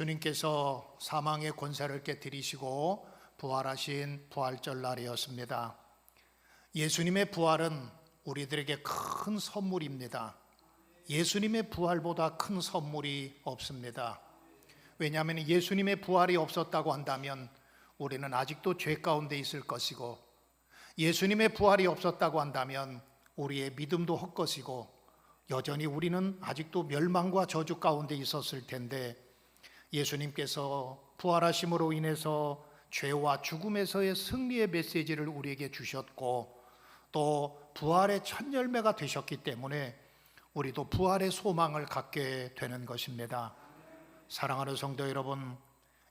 주님께서 사망의 권세를 깨뜨리시고 부활하신 부활절 날이었습니다. 예수님의 부활은 우리들에게 큰 선물입니다. 예수님의 부활보다 큰 선물이 없습니다. 왜냐하면 예수님의 부활이 없었다고 한다면 우리는 아직도 죄 가운데 있을 것이고, 예수님의 부활이 없었다고 한다면 우리의 믿음도 헛것이고, 여전히 우리는 아직도 멸망과 저주 가운데 있었을 텐데, 예수님께서 부활하심으로 인해서 죄와 죽음에서의 승리의 메시지를 우리에게 주셨고, 또 부활의 첫 열매가 되셨기 때문에 우리도 부활의 소망을 갖게 되는 것입니다. 사랑하는 성도 여러분,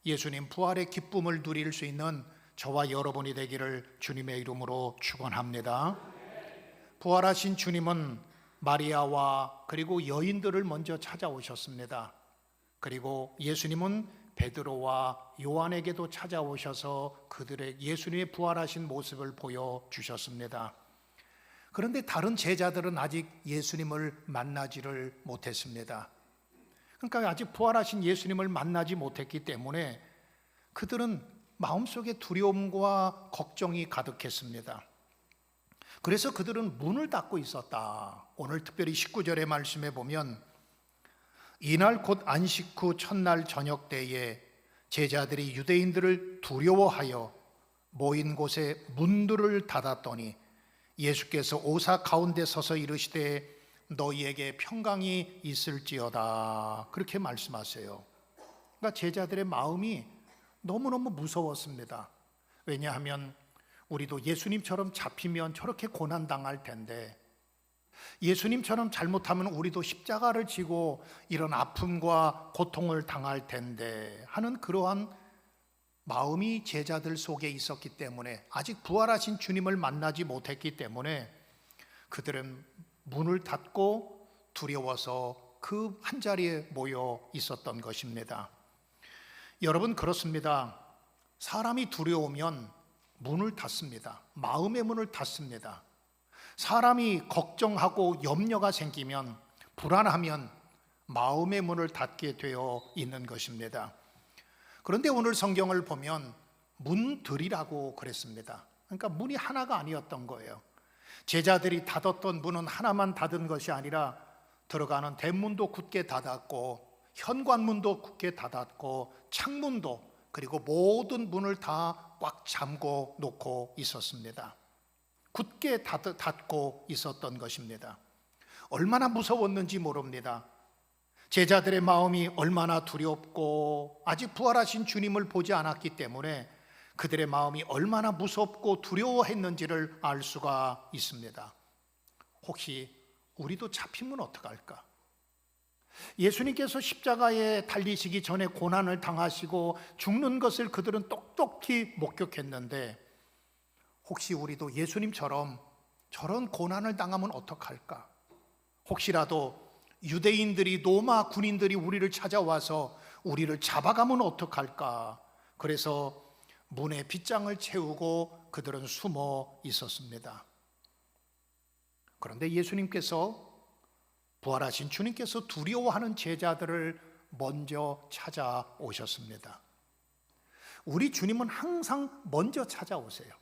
예수님 부활의 기쁨을 누릴 수 있는 저와 여러분이 되기를 주님의 이름으로 축원합니다. 부활하신 주님은 마리아와 그리고 여인들을 먼저 찾아오셨습니다. 그리고 예수님은 베드로와 요한에게도 찾아오셔서 그들의 예수님의 부활하신 모습을 보여주셨습니다. 그런데 다른 제자들은 아직 예수님을 만나지를 못했습니다. 그러니까 아직 부활하신 예수님을 만나지 못했기 때문에 그들은 마음속에 두려움과 걱정이 가득했습니다. 그래서 그들은 문을 닫고 있었다. 오늘 특별히 19절의 말씀에 보면, 이날 곧 안식 후 첫날 저녁 때에 제자들이 유대인들을 두려워하여 모인 곳에 문들을 닫았더니 예수께서 오사 가운데 서서 이르시되 너희에게 평강이 있을지어다, 그렇게 말씀하세요. 그러니까 제자들의 마음이 너무너무 무서웠습니다. 왜냐하면 우리도 예수님처럼 잡히면 저렇게 고난당할 텐데, 예수님처럼 잘못하면 우리도 십자가를 지고 이런 아픔과 고통을 당할 텐데 하는 그러한 마음이 제자들 속에 있었기 때문에, 아직 부활하신 주님을 만나지 못했기 때문에 그들은 문을 닫고 두려워서 그 한자리에 모여 있었던 것입니다. 여러분, 그렇습니다. 사람이 두려우면 문을 닫습니다. 마음의 문을 닫습니다. 사람이 걱정하고 염려가 생기면, 불안하면 마음의 문을 닫게 되어 있는 것입니다. 그런데 오늘 성경을 보면 문들이라고 그랬습니다. 그러니까 문이 하나가 아니었던 거예요. 제자들이 닫았던 문은 하나만 닫은 것이 아니라 들어가는 대문도 굳게 닫았고, 현관문도 굳게 닫았고, 창문도, 그리고 모든 문을 다 꽉 잠고 놓고 있었습니다. 굳게 닫고 있었던 것입니다. 얼마나 무서웠는지 모릅니다. 제자들의 마음이 얼마나 두렵고 아직 부활하신 주님을 보지 않았기 때문에 그들의 마음이 얼마나 무섭고 두려워했는지를 알 수가 있습니다. 혹시 우리도 잡히면 어떡할까? 예수님께서 십자가에 달리시기 전에 고난을 당하시고 죽는 것을 그들은 똑똑히 목격했는데, 혹시 우리도 예수님처럼 저런 고난을 당하면 어떡할까? 혹시라도 유대인들이, 로마 군인들이 우리를 찾아와서 우리를 잡아가면 어떡할까? 그래서 문에 빗장을 채우고 그들은 숨어 있었습니다. 그런데 예수님께서, 부활하신 주님께서 두려워하는 제자들을 먼저 찾아오셨습니다. 우리 주님은 항상 먼저 찾아오세요.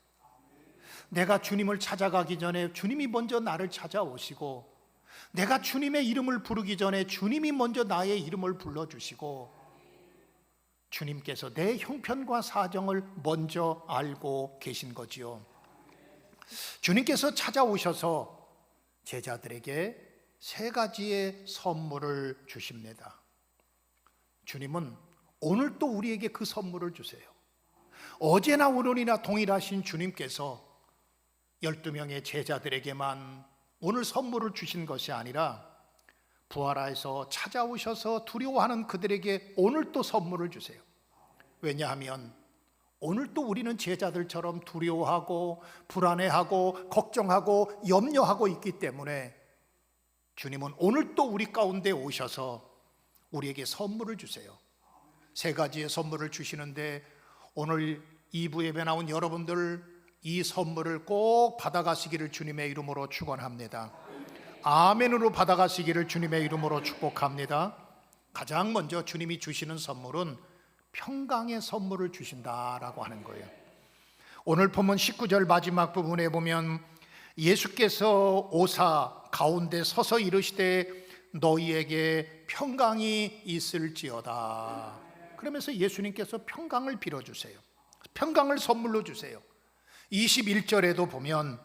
내가 주님을 찾아가기 전에 주님이 먼저 나를 찾아오시고, 내가 주님의 이름을 부르기 전에 주님이 먼저 나의 이름을 불러주시고, 주님께서 내 형편과 사정을 먼저 알고 계신 거지요. 주님께서 찾아오셔서 제자들에게 세 가지의 선물을 주십니다. 주님은 오늘 또 우리에게 그 선물을 주세요. 어제나 오늘이나 동일하신 주님께서 12명의 제자들에게만 오늘 선물을 주신 것이 아니라 부활하여서 찾아오셔서 두려워하는 그들에게 오늘 또 선물을 주세요. 왜냐하면 오늘 또 우리는 제자들처럼 두려워하고 불안해하고 걱정하고 염려하고 있기 때문에 주님은 오늘 또 우리 가운데 오셔서 우리에게 선물을 주세요. 세 가지의 선물을 주시는데, 오늘 2부 예배 나온 여러분들 이 선물을 꼭 받아가시기를 주님의 이름으로 축원합니다. 아멘으로 받아가시기를 주님의 이름으로 축복합니다. 가장 먼저 주님이 주시는 선물은 평강의 선물을 주신다라고 하는 거예요. 오늘 본문 19절 마지막 부분에 보면 예수께서 오사 가운데 서서 이르시되 너희에게 평강이 있을지어다. 그러면서 예수님께서 평강을 빌어주세요. 평강을 선물로 주세요. 21절에도 보면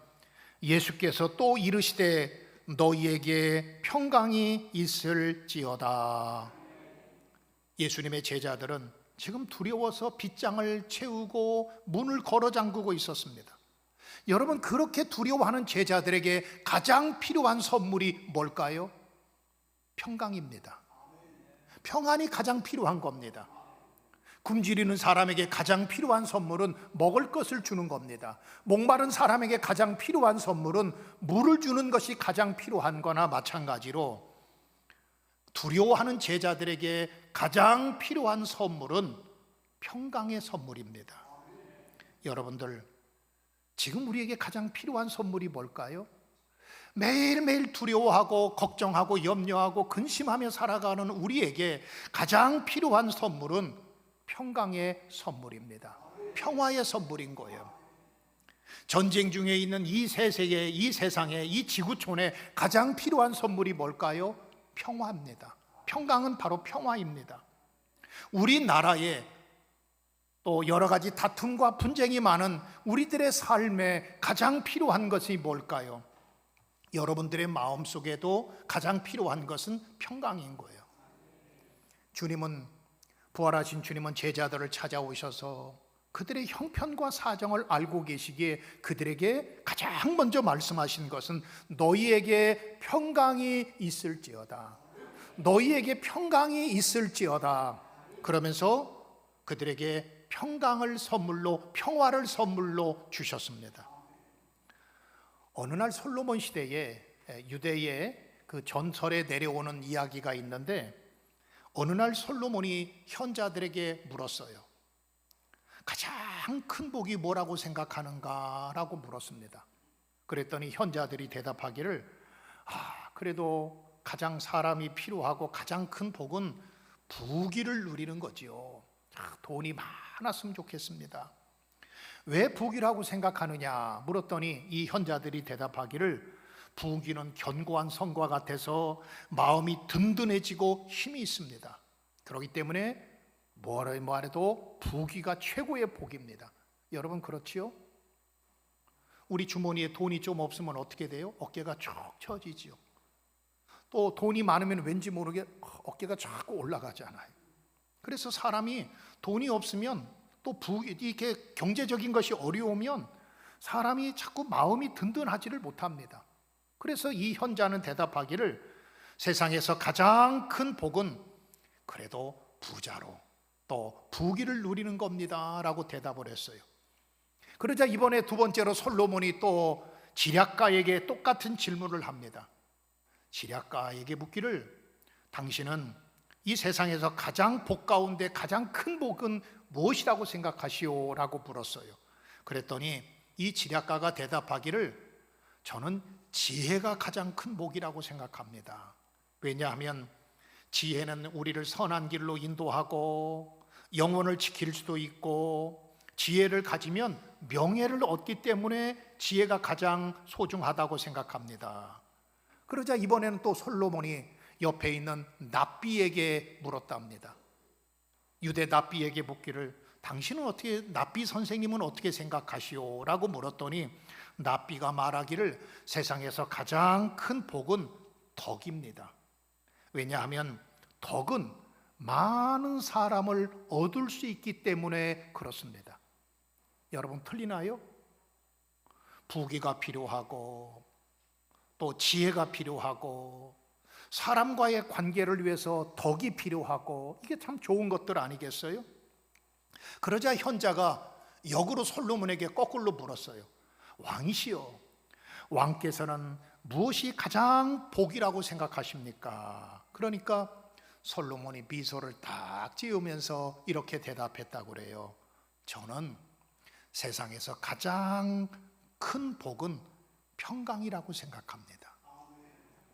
예수께서 또 이르시되 너희에게 평강이 있을지어다. 예수님의 제자들은 지금 두려워서 빗장을 채우고 문을 걸어 잠그고 있었습니다. 여러분, 그렇게 두려워하는 제자들에게 가장 필요한 선물이 뭘까요? 평강입니다. 평안이 가장 필요한 겁니다. 굶주리는 사람에게 가장 필요한 선물은 먹을 것을 주는 겁니다. 목마른 사람에게 가장 필요한 선물은 물을 주는 것이 가장 필요한 거나 마찬가지로 두려워하는 제자들에게 가장 필요한 선물은 평강의 선물입니다. 여러분들, 지금 우리에게 가장 필요한 선물이 뭘까요? 매일매일 두려워하고 걱정하고 염려하고 근심하며 살아가는 우리에게 가장 필요한 선물은 평강의 선물입니다. 평화의 선물인 거예요. 전쟁 중에 있는 이 세상에, 이 세상에, 이 지구촌에 가장 필요한 선물이 뭘까요? 평화입니다. 평강은 바로 평화입니다. 우리나라에 또 여러 가지 다툼과 분쟁이 많은 우리들의 삶에 가장 필요한 것이 뭘까요? 여러분들의 마음속에도 가장 필요한 것은 평강인 거예요. 부활하신 주님은 제자들을 찾아오셔서 그들의 형편과 사정을 알고 계시기에 그들에게 가장 먼저 말씀하신 것은 너희에게 평강이 있을지어다. 너희에게 평강이 있을지어다. 그러면서 그들에게 평강을 선물로, 평화를 선물로 주셨습니다. 어느 날 솔로몬 시대에 유대의 그 전설에 내려오는 이야기가 있는데, 어느 날 솔로몬이 현자들에게 물었어요. 가장 큰 복이 뭐라고 생각하는가? 라고 물었습니다. 그랬더니 현자들이 대답하기를 그래도 가장 사람이 필요하고 가장 큰 복은 부귀를 누리는 거지요. 돈이 많았으면 좋겠습니다. 왜 부귀라고 생각하느냐 물었더니 이 현자들이 대답하기를 부귀는 견고한 성과 같아서 마음이 든든해지고 힘이 있습니다. 그렇기 때문에 뭐래도 부귀가 최고의 복입니다. 여러분 그렇지요? 우리 주머니에 돈이 좀 없으면 어떻게 돼요? 어깨가 쭉 처지지요. 또 돈이 많으면 왠지 모르게 어깨가 자꾸 올라가잖아요. 그래서 사람이 돈이 없으면 또 이렇게 경제적인 것이 어려우면 사람이 자꾸 마음이 든든하지를 못합니다. 그래서 이 현자는 대답하기를 세상에서 가장 큰 복은 그래도 부자로 또 부귀를 누리는 겁니다 라고 대답을 했어요. 그러자 이번에 두 번째로 솔로몬이 또 지략가에게 똑같은 질문을 합니다. 지략가에게 묻기를 당신은 이 세상에서 가장 복 가운데 가장 큰 복은 무엇이라고 생각하시오? 라고 물었어요. 그랬더니 이 지략가가 대답하기를 저는 지혜가 가장 큰 복이라고 생각합니다. 왜냐하면 지혜는 우리를 선한 길로 인도하고 영혼을 지킬 수도 있고 지혜를 가지면 명예를 얻기 때문에 지혜가 가장 소중하다고 생각합니다. 그러자 이번에는 또 솔로몬이 옆에 있는 납비에게 물었답니다. 유대 납비에게 묻기를 당신은 어떻게, 납비 선생님은 어떻게 생각하시오? 라고 물었더니 납비가 말하기를 세상에서 가장 큰 복은 덕입니다. 왜냐하면 덕은 많은 사람을 얻을 수 있기 때문에 그렇습니다. 여러분 틀리나요? 부귀가 필요하고 또 지혜가 필요하고 사람과의 관계를 위해서 덕이 필요하고 이게 참 좋은 것들 아니겠어요? 그러자 현자가 역으로 솔로몬에게 거꾸로 물었어요. 왕이시여, 왕께서는 무엇이 가장 복이라고 생각하십니까? 그러니까 솔로몬이 미소를 딱 지으면서 이렇게 대답했다고 그래요. 저는 세상에서 가장 큰 복은 평강이라고 생각합니다.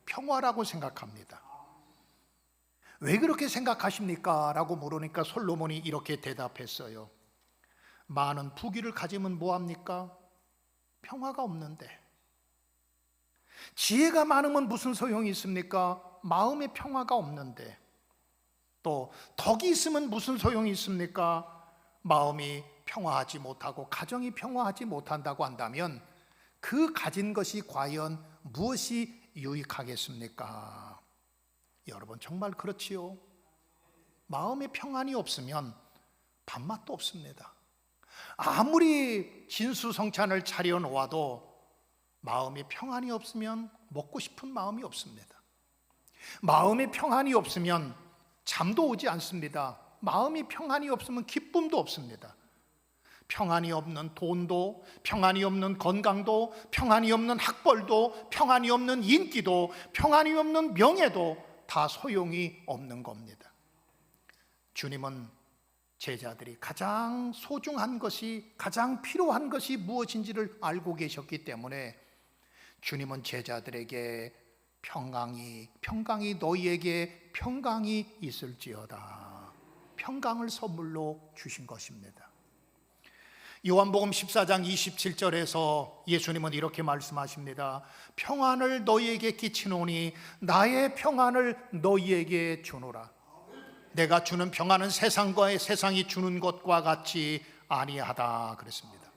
평화라고 생각합니다. 왜 그렇게 생각하십니까? 라고 물으니까 솔로몬이 이렇게 대답했어요. 많은 부귀를 가지면 뭐합니까? 평화가 없는데. 지혜가 많으면 무슨 소용이 있습니까? 마음의 평화가 없는데. 또 덕이 있으면 무슨 소용이 있습니까? 마음이 평화하지 못하고 가정이 평화하지 못한다고 한다면 그 가진 것이 과연 무엇이 유익하겠습니까? 여러분 정말 그렇지요. 마음의 평안이 없으면 밥맛도 없습니다. 아무리 진수성찬을 차려 놓아도 마음의 평안이 없으면 먹고 싶은 마음이 없습니다. 마음의 평안이 없으면 잠도 오지 않습니다. 마음이 평안이 없으면 기쁨도 없습니다. 평안이 없는 돈도, 평안이 없는 건강도, 평안이 없는 학벌도, 평안이 없는 인기도, 평안이 없는 명예도 다 소용이 없는 겁니다. 주님은 제자들이 가장 소중한 것이, 가장 필요한 것이 무엇인지를 알고 계셨기 때문에 주님은 제자들에게 평강이 너희에게 평강이 있을지어다, 평강을 선물로 주신 것입니다. 요한복음 14장 27절에서 예수님은 이렇게 말씀하십니다. 평안을 너희에게 끼치노니 나의 평안을 너희에게 주노라. 내가 주는 평안은 세상이 주는 것과 같이 아니하다 그랬습니다.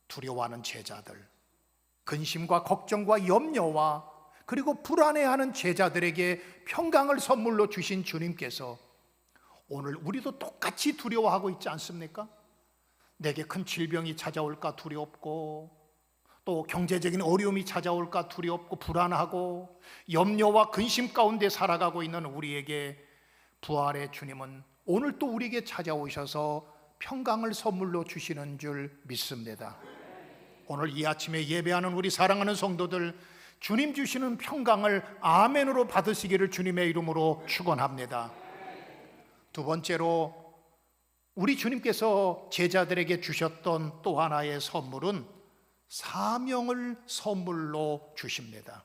두려워하는 제자들, 근심과 걱정과 염려와 그리고 불안해하는 제자들에게 평강을 선물로 주신 주님께서 오늘 우리도 똑같이 두려워하고 있지 않습니까? 내게 큰 질병이 찾아올까 두렵고, 또 경제적인 어려움이 찾아올까 두렵고 불안하고 염려와 근심 가운데 살아가고 있는 우리에게 부활의 주님은 오늘 또 우리에게 찾아오셔서 평강을 선물로 주시는 줄 믿습니다. 오늘 이 아침에 예배하는 우리 사랑하는 성도들, 주님 주시는 평강을 아멘으로 받으시기를 주님의 이름으로 축원합니다. 두 번째로 우리 주님께서 제자들에게 주셨던 또 하나의 선물은 사명을 선물로 주십니다.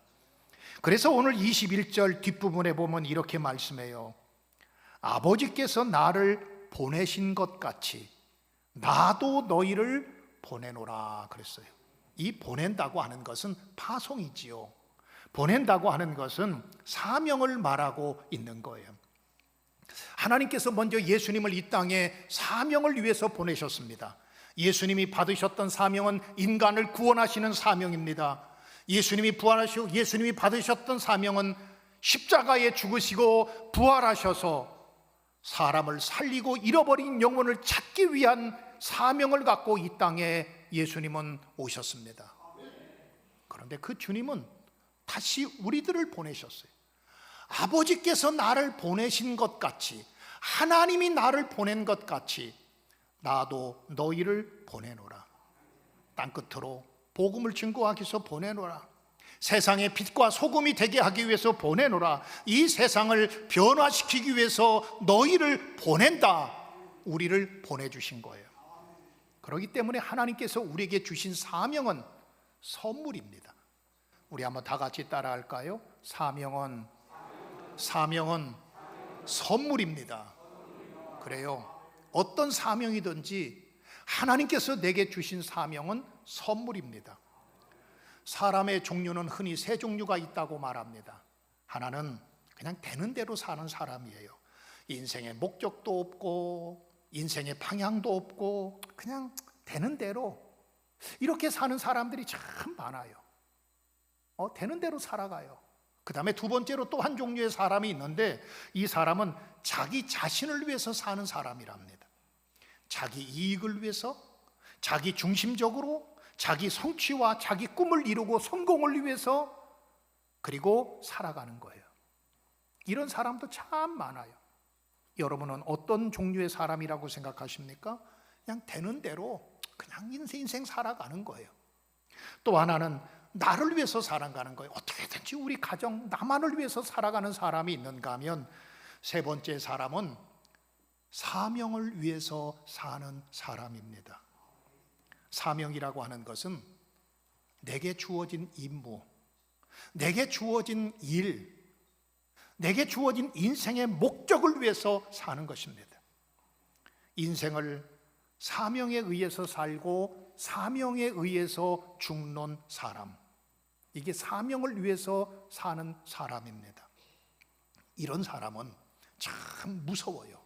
그래서 오늘 21절 뒷부분에 보면 이렇게 말씀해요. 아버지께서 나를 보내신 것 같이 나도 너희를 보내노라 그랬어요. 이 보낸다고 하는 것은 파송이지요. 보낸다고 하는 것은 사명을 말하고 있는 거예요. 하나님께서 먼저 예수님을 이 땅에 사명을 위해서 보내셨습니다. 예수님이 받으셨던 사명은 인간을 구원하시는 사명입니다. 예수님이 부활하시고 예수님이 받으셨던 사명은 십자가에 죽으시고 부활하셔서 사람을 살리고 잃어버린 영혼을 찾기 위한 사명을 갖고 이 땅에 예수님은 오셨습니다. 그런데 그 주님은 다시 우리들을 보내셨어요. 아버지께서 나를 보내신 것 같이, 하나님이 나를 보낸 것 같이 나도 너희를 보내노라. 땅끝으로 복음을 증거하기 위해서 보내노라. 세상의 빛과 소금이 되게 하기 위해서 보내노라. 이 세상을 변화시키기 위해서 너희를 보낸다. 우리를 보내주신 거예요. 그렇기 때문에 하나님께서 우리에게 주신 사명은 선물입니다. 우리 한번 다 같이 따라 할까요? 사명은 선물입니다. 그래요. 어떤 사명이든지 하나님께서 내게 주신 사명은 선물입니다. 사람의 종류는 흔히 세 종류가 있다고 말합니다. 하나는 그냥 되는 대로 사는 사람이에요. 인생의 목적도 없고 인생의 방향도 없고 그냥 되는 대로 이렇게 사는 사람들이 참 많아요. 되는 대로 살아가요. 그 다음에 두 번째로 또 한 종류의 사람이 있는데 이 사람은 자기 자신을 위해서 사는 사람이랍니다. 자기 이익을 위해서, 자기 중심적으로 자기 성취와 자기 꿈을 이루고 성공을 위해서 그리고 살아가는 거예요. 이런 사람도 참 많아요. 여러분은 어떤 종류의 사람이라고 생각하십니까? 그냥 되는 대로 그냥 인생 살아가는 거예요. 또 하나는 나를 위해서 살아가는 거예요. 어떻게든지 우리 가정, 나만을 위해서 살아가는 사람이 있는가 하면 세 번째 사람은 사명을 위해서 사는 사람입니다. 사명이라고 하는 것은 내게 주어진 임무, 내게 주어진 일, 내게 주어진 인생의 목적을 위해서 사는 것입니다. 인생을 사명에 의해서 살고 사명에 의해서 죽는 사람, 이게 사명을 위해서 사는 사람입니다. 이런 사람은 참 무서워요.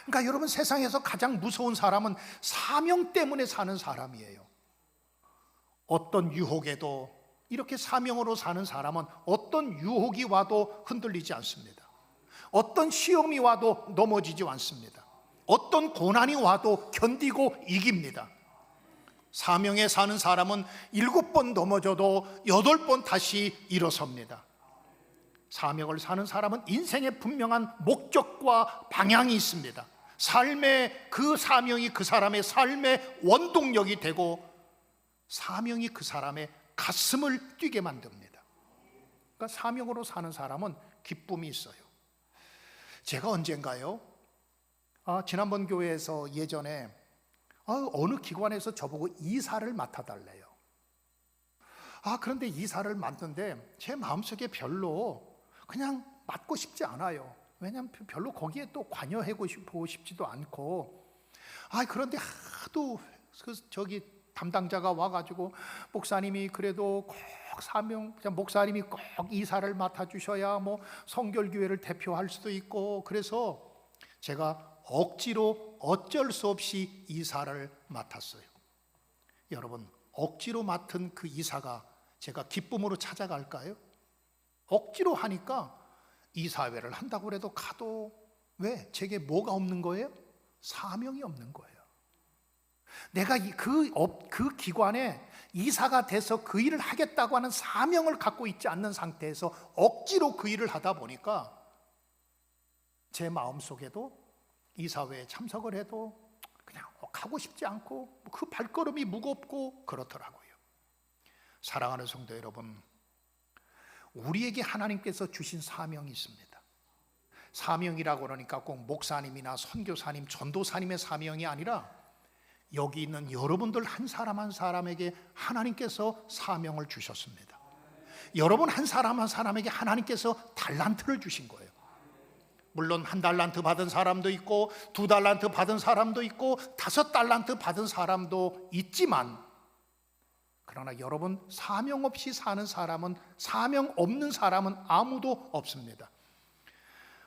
그러니까 여러분, 세상에서 가장 무서운 사람은 사명 때문에 사는 사람이에요. 어떤 유혹에도, 이렇게 사명으로 사는 사람은 어떤 유혹이 와도 흔들리지 않습니다. 어떤 시험이 와도 넘어지지 않습니다. 어떤 고난이 와도 견디고 이깁니다. 사명에 사는 사람은 7번 넘어져도 8번 다시 일어섭니다. 사명을 사는 사람은 인생에 분명한 목적과 방향이 있습니다. 삶의 그 사명이 그 사람의 삶의 원동력이 되고, 사명이 그 사람의 가슴을 뛰게 만듭니다. 그러니까 사명으로 사는 사람은 기쁨이 있어요. 제가 언젠가요, 지난번 교회에서 예전에 어느 기관에서 저보고 이사를 맡아달래요. 그런데 이사를 맡는데 제 마음속에 별로 그냥 맡고 싶지 않아요. 왜냐하면 별로 거기에 또 관여하고 싶지도 않고, 그런데 하도 저기 담당자가 와가지고, 목사님이 그래도 꼭 목사님이 꼭 이사를 맡아주셔야 뭐 성결교회를 대표할 수도 있고, 그래서 제가 억지로 어쩔 수 없이 이사를 맡았어요. 여러분, 억지로 맡은 그 이사가 제가 기쁨으로 찾아갈까요? 억지로 하니까 이사회를 한다고 해도 가도, 왜? 제게 뭐가 없는 거예요? 사명이 없는 거예요. 내가 그 기관에 이사가 돼서 그 일을 하겠다고 하는 사명을 갖고 있지 않는 상태에서 억지로 그 일을 하다 보니까 제 마음속에도 이사회에 참석을 해도 그냥 가고 싶지 않고, 그 발걸음이 무겁고 그렇더라고요. 사랑하는 성도 여러분, 우리에게 하나님께서 주신 사명이 있습니다. 사명이라고 그러니까 꼭 목사님이나 선교사님, 전도사님의 사명이 아니라 여기 있는 여러분들 한 사람 한 사람에게 하나님께서 사명을 주셨습니다. 여러분 한 사람 한 사람에게 하나님께서 달란트를 주신 거예요. 물론 1달란트 받은 사람도 있고 2달란트 받은 사람도 있고 5달란트 받은 사람도 있지만, 그러나 여러분, 사명 없이 사는 사람은, 사명 없는 사람은 아무도 없습니다.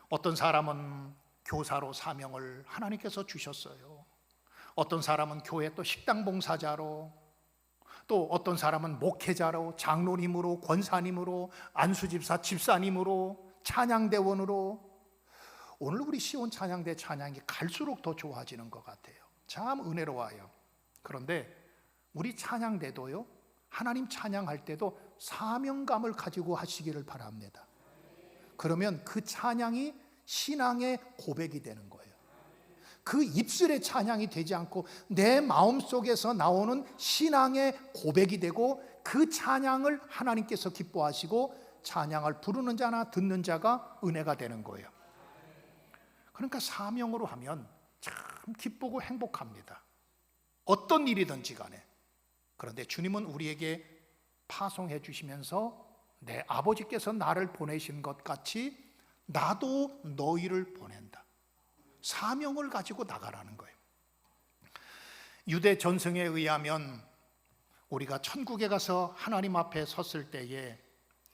어떤 사람은 교사로 사명을 하나님께서 주셨어요. 어떤 사람은 교회 또 식당 봉사자로, 또 어떤 사람은 목회자로, 장로님으로, 권사님으로, 안수집사 집사님으로, 찬양대원으로. 오늘 우리 시온 찬양대 찬양이 갈수록 더 좋아지는 것 같아요. 참 은혜로워요. 그런데 우리 찬양대도요, 하나님 찬양할 때도 사명감을 가지고 하시기를 바랍니다. 그러면 그 찬양이 신앙의 고백이 되는 거예요. 그 입술의 찬양이 되지 않고 내 마음속에서 나오는 신앙의 고백이 되고, 그 찬양을 하나님께서 기뻐하시고 찬양을 부르는 자나 듣는 자가 은혜가 되는 거예요. 그러니까 사명으로 하면 참 기쁘고 행복합니다. 어떤 일이든지 간에. 그런데 주님은 우리에게 파송해 주시면서 내 아버지께서 나를 보내신 것 같이 나도 너희를 보낸다. 사명을 가지고 나가라는 거예요. 유대 전승에 의하면 우리가 천국에 가서 하나님 앞에 섰을 때에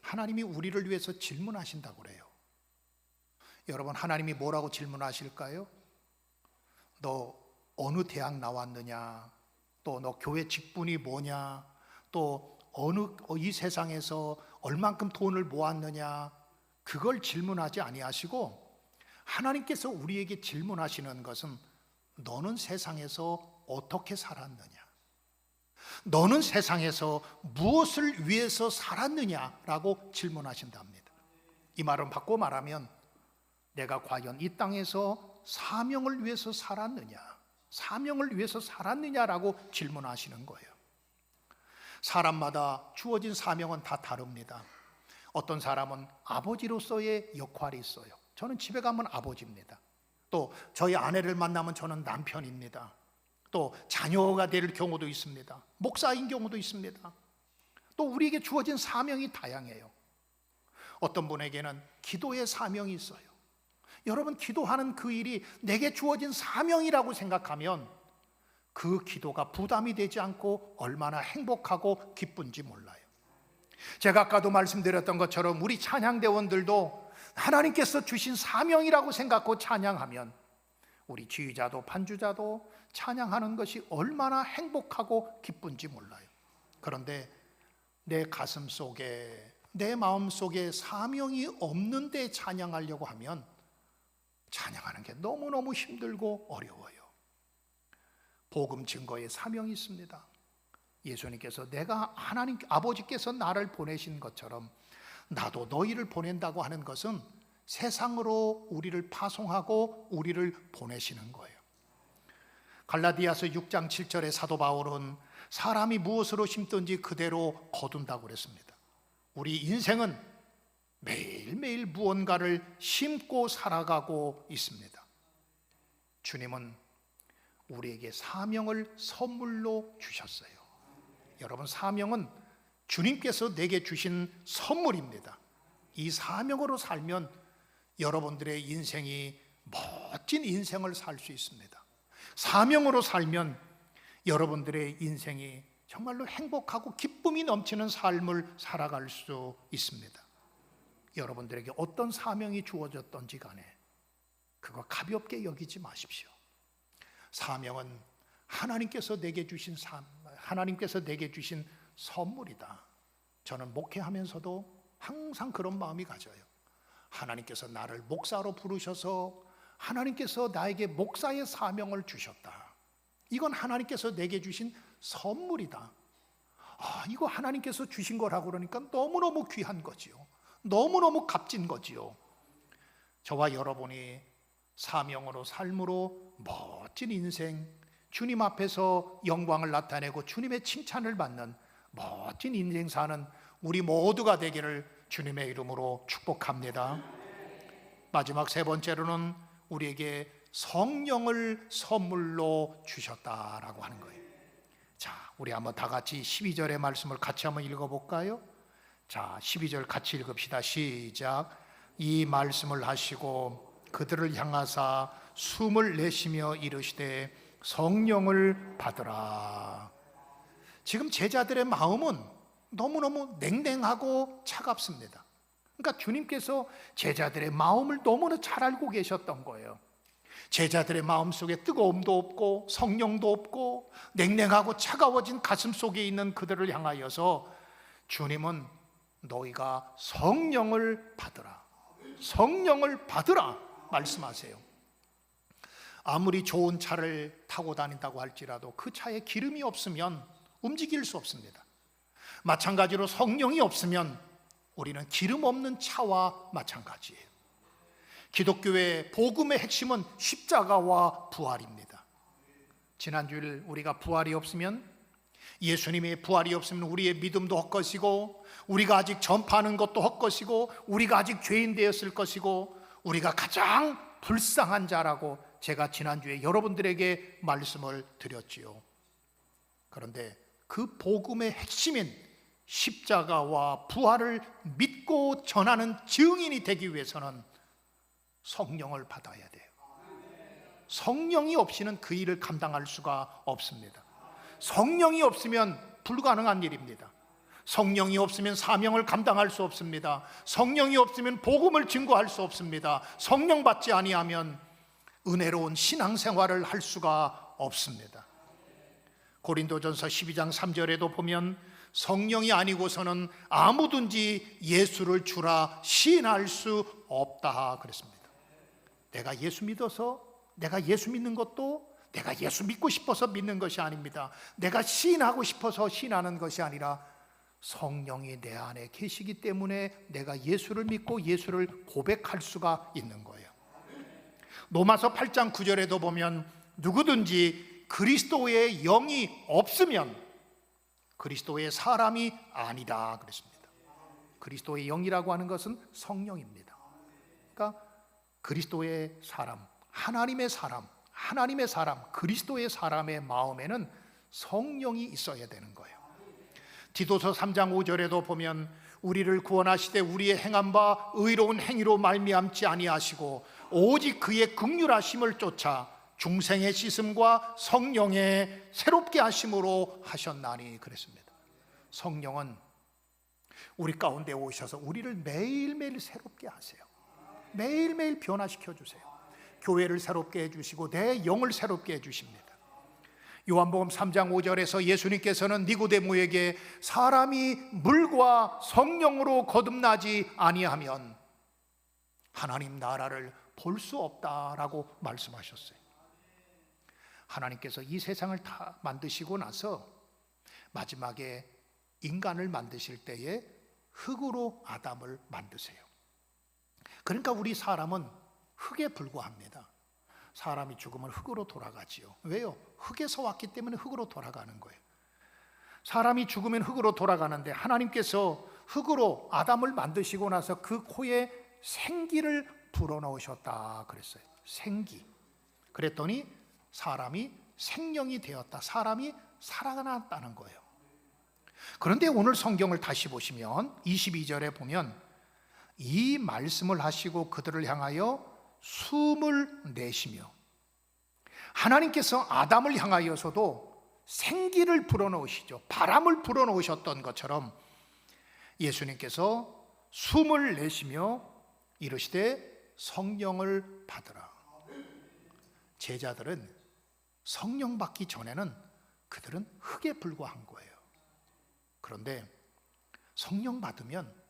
하나님이 우리를 위해서 질문하신다고 그래요. 여러분, 하나님이 뭐라고 질문하실까요? 너 어느 대학 나왔느냐? 또 너 교회 직분이 뭐냐? 또 이 세상에서 얼만큼 돈을 모았느냐? 그걸 질문하지 아니하시고, 하나님께서 우리에게 질문하시는 것은 너는 세상에서 어떻게 살았느냐? 너는 세상에서 무엇을 위해서 살았느냐라고 질문하신답니다. 이 말은 바꿔 말하면, 내가 과연 이 땅에서 사명을 위해서 살았느냐, 사명을 위해서 살았느냐라고 질문하시는 거예요. 사람마다 주어진 사명은 다 다릅니다. 어떤 사람은 아버지로서의 역할이 있어요. 저는 집에 가면 아버지입니다. 또 저희 아내를 만나면 저는 남편입니다. 또 자녀가 될 경우도 있습니다. 목사인 경우도 있습니다. 또 우리에게 주어진 사명이 다양해요. 어떤 분에게는 기도의 사명이 있어요. 여러분, 기도하는 그 일이 내게 주어진 사명이라고 생각하면 그 기도가 부담이 되지 않고 얼마나 행복하고 기쁜지 몰라요. 제가 아까도 말씀드렸던 것처럼 우리 찬양대원들도 하나님께서 주신 사명이라고 생각하고 찬양하면 우리 지휘자도 반주자도 찬양하는 것이 얼마나 행복하고 기쁜지 몰라요. 그런데 내 가슴 속에, 내 마음 속에 사명이 없는데 찬양하려고 하면 찬양하는 게 너무너무 힘들고 어려워요. 복음 증거에 사명이 있습니다. 예수님께서 내가 하나님 아버지께서 나를 보내신 것처럼 나도 너희를 보낸다고 하는 것은 세상으로 우리를 파송하고 우리를 보내시는 거예요. 갈라디아서 6장 7절에 사도 바울은 사람이 무엇으로 심든지 그대로 거둔다고 그랬습니다. 우리 인생은 매일매일 무언가를 심고 살아가고 있습니다. 주님은 우리에게 사명을 선물로 주셨어요. 여러분, 사명은 주님께서 내게 주신 선물입니다. 이 사명으로 살면 여러분들의 인생이 멋진 인생을 살 수 있습니다. 사명으로 살면 여러분들의 인생이 정말로 행복하고 기쁨이 넘치는 삶을 살아갈 수 있습니다. 여러분들에게 어떤 사명이 주어졌던지 간에 그거 가볍게 여기지 마십시오. 사명은 하나님께서 내게 주신 선물이다. 저는 목회하면서도 항상 그런 마음이 가져요. 하나님께서 나를 목사로 부르셔서 하나님께서 나에게 목사의 사명을 주셨다. 이건 하나님께서 내게 주신 선물이다. 이거 하나님께서 주신 거라고 그러니까 너무너무 귀한 거지요. 너무너무 값진 거지요. 저와 여러분이 사명으로 삶으로 멋진 인생, 주님 앞에서 영광을 나타내고 주님의 칭찬을 받는 멋진 인생 사는 우리 모두가 되기를 주님의 이름으로 축복합니다. 마지막 세 번째로는 우리에게 성령을 선물로 주셨다라고 하는 거예요. 자, 우리 한번 다 같이 12절의 말씀을 같이 한번 읽어볼까요? 자, 12절 같이 읽읍시다. 시작. 이 말씀을 하시고 그들을 향하사 숨을 내쉬며 이르시되 성령을 받으라. 지금 제자들의 마음은 너무너무 냉랭하고 차갑습니다. 그러니까 주님께서 제자들의 마음을 너무나 잘 알고 계셨던 거예요. 제자들의 마음 속에 뜨거움도 없고 성령도 없고 냉랭하고 차가워진 가슴 속에 있는 그들을 향하여서 주님은 너희가 성령을 받으라, 성령을 받으라 말씀하세요. 아무리 좋은 차를 타고 다닌다고 할지라도 그 차에 기름이 없으면 움직일 수 없습니다. 마찬가지로 성령이 없으면 우리는 기름 없는 차와 마찬가지예요. 기독교의 복음의 핵심은 십자가와 부활입니다. 지난주일 우리가 부활이 없으면, 예수님의 부활이 없으면 우리의 믿음도 헛것이고, 우리가 아직 전파하는 것도 헛것이고, 우리가 아직 죄인 되었을 것이고, 우리가 가장 불쌍한 자라고 제가 지난주에 여러분들에게 말씀을 드렸지요. 그런데 그 복음의 핵심인 십자가와 부활을 믿고 전하는 증인이 되기 위해서는 성령을 받아야 돼요. 성령이 없이는 그 일을 감당할 수가 없습니다. 성령이 없으면 불가능한 일입니다. 성령이 없으면 사명을 감당할 수 없습니다. 성령이 없으면 복음을 증거할 수 없습니다. 성령 받지 아니하면 은혜로운 신앙생활을 할 수가 없습니다. 고린도전서 12장 3절에도 보면 성령이 아니고서는 아무든지 예수를 주라 시인할 수 없다 그랬습니다. 내가 예수 믿어서, 내가 예수 믿는 것도 내가 예수 믿고 싶어서 믿는 것이 아닙니다. 내가 시인하고 싶어서 시인하는 것이 아니라 성령이 내 안에 계시기 때문에 내가 예수를 믿고 예수를 고백할 수가 있는 거예요. 로마서 8장 9절에도 보면 누구든지 그리스도의 영이 없으면 그리스도의 사람이 아니다 그랬습니다. 그리스도의 영이라고 하는 것은 성령입니다. 그러니까 그리스도의 사람, 하나님의 사람, 그리스도의 사람의 마음에는 성령이 있어야 되는 거예요. 디도서 3장 5절에도 보면 우리를 구원하시되 우리의 행한 바 의로운 행위로 말미암지 아니하시고 오직 그의 긍휼하심을 쫓아 중생의 씻음과 성령의 새롭게 하심으로 하셨나니 그랬습니다. 성령은 우리 가운데 오셔서 우리를 매일매일 새롭게 하세요. 매일매일 변화시켜 주세요. 교회를 새롭게 해주시고 내 영을 새롭게 해주십니다. 요한복음 3장 5절에서 예수님께서는 니고데모에게 사람이 물과 성령으로 거듭나지 아니하면 하나님 나라를 볼 수 없다라고 말씀하셨어요. 하나님께서 이 세상을 다 만드시고 나서 마지막에 인간을 만드실 때에 흙으로 아담을 만드세요. 그러니까 우리 사람은 흙에 불과합니다. 사람이 죽으면 흙으로 돌아가지요. 왜요? 흙에서 왔기 때문에 흙으로 돌아가는 거예요. 사람이 죽으면 흙으로 돌아가는데 하나님께서 흙으로 아담을 만드시고 나서 그 코에 생기를 불어넣으셨다 그랬어요. 생기. 그랬더니 사람이 생명이 되었다. 사람이 살아났다는 거예요. 그런데 오늘 성경을 다시 보시면 22절에 보면 이 말씀을 하시고 그들을 향하여 숨을 내쉬며, 하나님께서 아담을 향하여서도 생기를 불어넣으시죠. 바람을 불어넣으셨던 것처럼 예수님께서 숨을 내쉬며 이르시되 성령을 받으라. 제자들은 성령 받기 전에는 그들은 흙에 불과한 거예요. 그런데 성령 받으면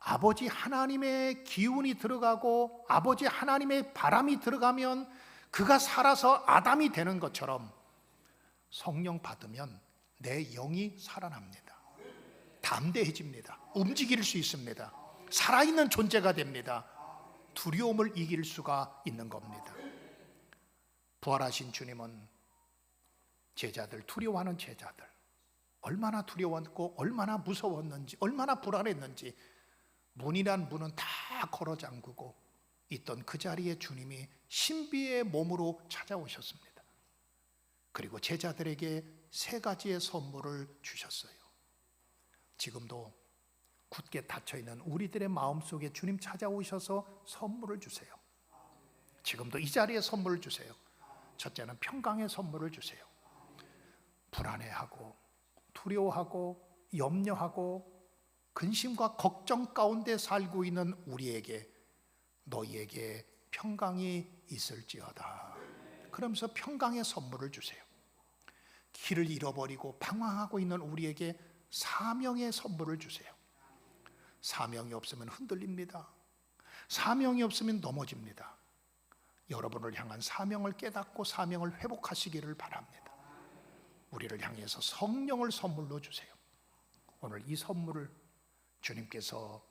아버지 하나님의 기운이 들어가고 아버지 하나님의 바람이 들어가면 그가 살아서 아담이 되는 것처럼 성령 받으면 내 영이 살아납니다. 담대해집니다. 움직일 수 있습니다. 살아있는 존재가 됩니다. 두려움을 이길 수가 있는 겁니다. 부활하신 주님은 제자들, 두려워하는 제자들, 얼마나 두려웠고 얼마나 무서웠는지, 얼마나 불안했는지 문이란 문은 다 걸어 잠그고 있던 그 자리에 주님이 신비의 몸으로 찾아오셨습니다. 그리고 제자들에게 3가지의 선물을 주셨어요. 지금도 굳게 닫혀있는 우리들의 마음속에 주님 찾아오셔서 선물을 주세요. 지금도 이 자리에 선물을 주세요. 첫째는 평강의 선물을 주세요. 불안해하고 두려워하고 염려하고 근심과 걱정 가운데 살고 있는 우리에게 너희에게 평강이 있을지어다. 그러면서 평강의 선물을 주세요. 길을 잃어버리고 방황하고 있는 우리에게 사명의 선물을 주세요. 사명이 없으면 흔들립니다. 사명이 없으면 넘어집니다. 여러분을 향한 사명을 깨닫고 사명을 회복하시기를 바랍니다. 우리를 향해서 성령을 선물로 주세요. 오늘 이 선물을 주님께서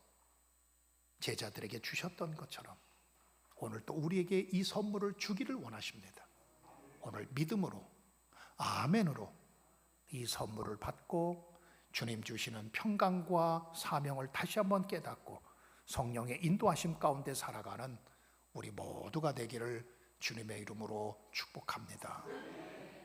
제자들에게 주셨던 것처럼 오늘 또 우리에게 이 선물을 주기를 원하십니다. 오늘 믿음으로, 아멘으로 이 선물을 받고 주님 주시는 평강과 사명을 다시 한번 깨닫고 성령의 인도하심 가운데 살아가는 우리 모두가 되기를 주님의 이름으로 축복합니다.